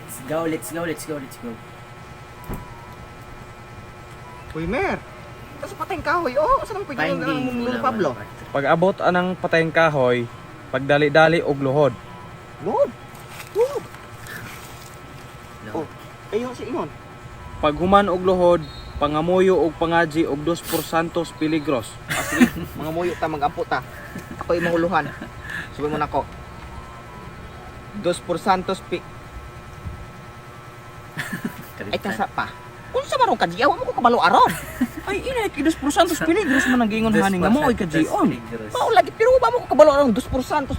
Let's go, let's go, let's go, let's go. Uy, Mer. Tapos patayang kahoy. Oh, saan ang pagiging Finding ng Pablo? Pag abot anang patayang kahoy, pagdali-dali og luhod. Lord. Lord. No. Oh, ayo si Ingon. Pag human og luhod, pangamuyo og pangaji og 2 Santos Peligros. Ah, sige, mga muyo ta, mag-ampo ta. Ako yung mahuluhan. Subay mo na ko. 2 Santos Ay, tasa pa. Kung sa marong kadyaw, mo ko kabalo aron. Ay, ina, kay 2 Santos Peligros man ang giingon haning nga mo ay kajion. Mao lagi, pero ba mo ko kabalo aron 2 Santos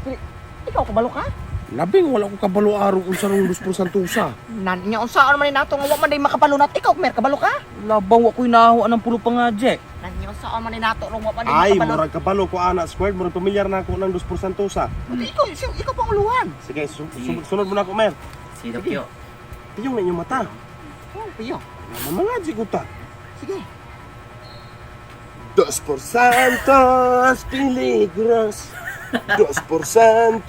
Ikaw kabalo ka? Labing wala ko kabalo araw kung sa rong 2% usa. Nan niya unsaan man ni nato nga wa man day makabalo nat ikaw, Mer, kabalo ka? Labaw ako'y naho anang pulo pangaji. Nan niya unsaan man ni nato nga wa man day Ay, makabalo. murag kabalo ko ana squared, murag pamilyar na ako ng 2% usa. Ikaw pang uluhan. Sige, sunod mo na ako, Mer. Si Dokyo. Tiyong na inyong mata. Oh, piyo. Mamangaji ko ta. Sige. 2% peligros. 2%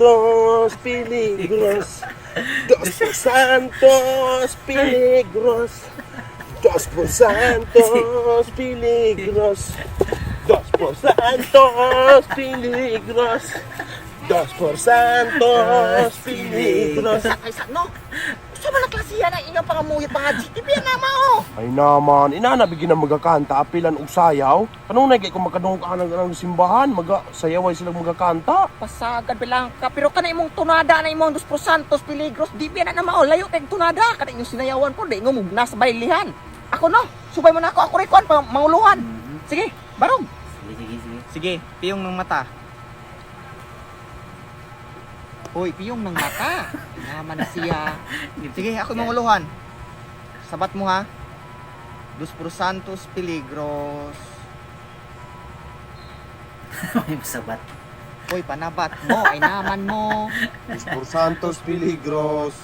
peligros. 2% peligros. 2% peligros. 2% peligros. 2% peligros. Sa no. Sa man klase yan ang inyong pangamuyot mga GTP na mao. Ay naman, inanabigin na magakanta, apilan og sayaw. Kanong nagay kung makadungog ka ng simbahan, sayaway silang magakanta. Pasagad bilang ka pero kana imong tunada na imong 2 Santos Peligros di biya na mao layo kay tunada kada inyong sinayawan po di ngum nasa baylihan. Ako no, subay mo na ako rekon manguluhan. Sige, barong. Sige. Sige, piyong ng mata. Hoy, piyong ng mata. Naman na siya. Sige, ako manguluhan. Sabat mo ha. 2 Santos Peligros. May masabat. Hoy, panabat mo. Ay naman mo. 2% peligros.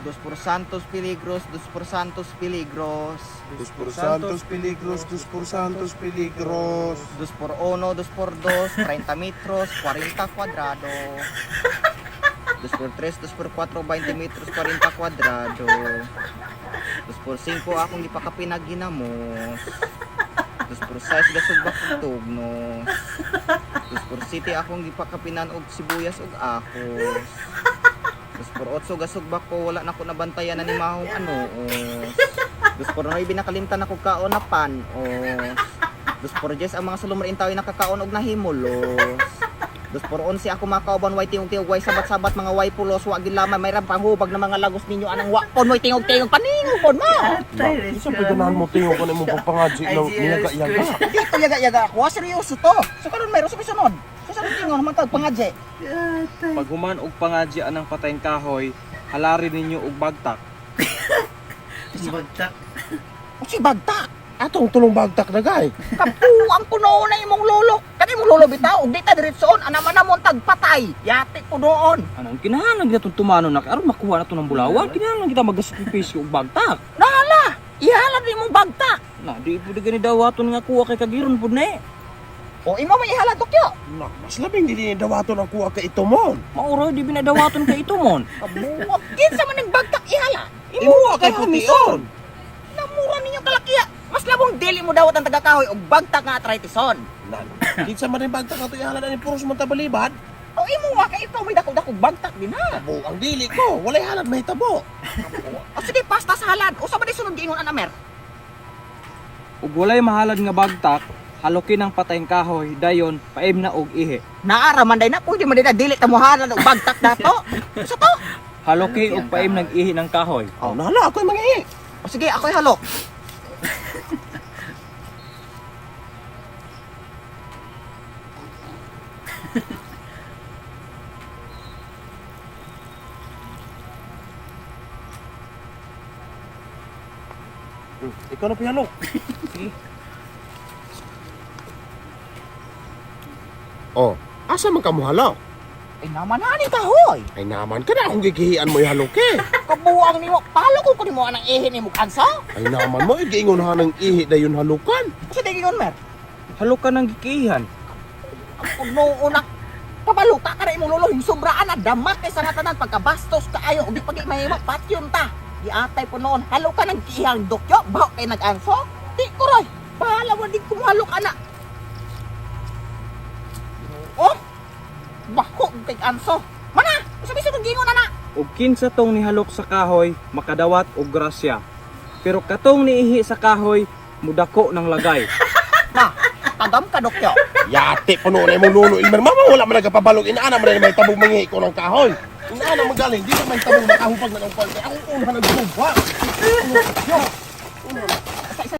2 Santos Peligros. 2 Santos Peligros. 2% peligros, 2% peligros. 2 por 1, 2 por 2, 30 metros, 40 cuadrado. 2 por 3, 2 por 4, 20 metros, 40 cuadrado. 2 por 5, akong ipakapinaginamos. 2 por 6, gasog bakong tugnos. 2 por 7, akong ipakapinan og sibuyas og ahos. 2 por 8, gasog bako, wala na ko nabantayan na ni mahong anoos. 2 por 9, nakalimtan ako kaon na panos. 2 por 10, ang mga sulumar intaw nakakaon og nahimulos. 2 por 11, ako makauban way tingog-tingog, way sabat-sabat, mga way pulos, wa gilamay, may panghubag na mga lagos ninyo anang wakon way tingog-tingog paningopon mo. Isa pa ganahan mo tingog ko na imong papangaji ng niyaga-yaga. Hindi ko yaga-yaga ako, seryoso to. So karon mayroon sa sunod. Sa sunod tingog naman tag pangadje. Pag human og pangaji anang patayang kahoy, halari ninyo og bagtak. Bagtak. O si bagta. Atong tulong bagtak na gay. Kapuang puno na imong lolo. Kani imong lolo bitaw, og di ta diretsoon, anaman na mo tagpatay. Yati ko doon. Anong kinahanglan kita itong tumano na aron makuha na ito ng bulawan, kinahanglan kita magasakripisyo og bagtak. Nala, ihalad imong bagta. Na, di po di gani dawaton nga kuha kay kagiron po na eh. O imo may ihalad dokyo. Mas labing dili dawaton ang kuha ka ito mon. Mauro, di binadawaton kay ito mon. Kabuang kinsa man ning bagtak ihala. Imuha kay putiyon. Namura ninyo kalakiya. Mas labong dili mo dawat ang tagakahoy og bagtak nga arthritis-on. Kinsa man rin bagtak na ito ihalan ni puros man tabalibad. O imo wa kay ito may dako-dako bagtak din ha. Tabo ang dili ko, walay halad may tabo. O sige, pasta sa halad. Usa ba di sunod giingon anamer? Ug walay mahalad nga bagtak, halukin ang patayang kahoy, dayon paim na og ihi. Naara man day na pwede man day na dili ta mo halad og bagtak dato. Usa to? Haluki og paim ng ihi ng kahoy. Oh, nala ako'y mangi. O sige, ako'y halok. Ikaw na pihalo. Oh, asa man ka mo halaw? Ay naman ani kahoy. Ay naman ka na akong gigihian mo ihalok eh. Kabuang nimo, palo ko nimo anang ihi nimo kansa. Ay naman mo, igiingon ha ng ihi dayon halukan. Usa di giingon mer? Halukan ng gikihan. Ang puno una nagpabaluta ka na imong lolo, yung sobraan na damak kay sa nga tanan pagkabastos kaayo ug di pagi mahimo patyon ta. Giatay po noon, halo ka ng gihang dokyo, baho kay nag-anso. Di ko roy, bahala mo din kumuhalo ka na. Oh, baho kay anso. Mana, sabi-sabi gingon na na. Ug kinsa tong nihalok sa kahoy makadawat og grasya. Pero katong niihi sa kahoy mudako ng lagay. Ma, tagam ka dokyo. Yate po noon ay mong lulo Ilmer. Mama wala man nagkapabalog. Inaana mo na may tabong mangi ko ng kahoy. Inaana magaling. Di na may tabong makahupag na ng kwal. Ako una nagbuba. Yo.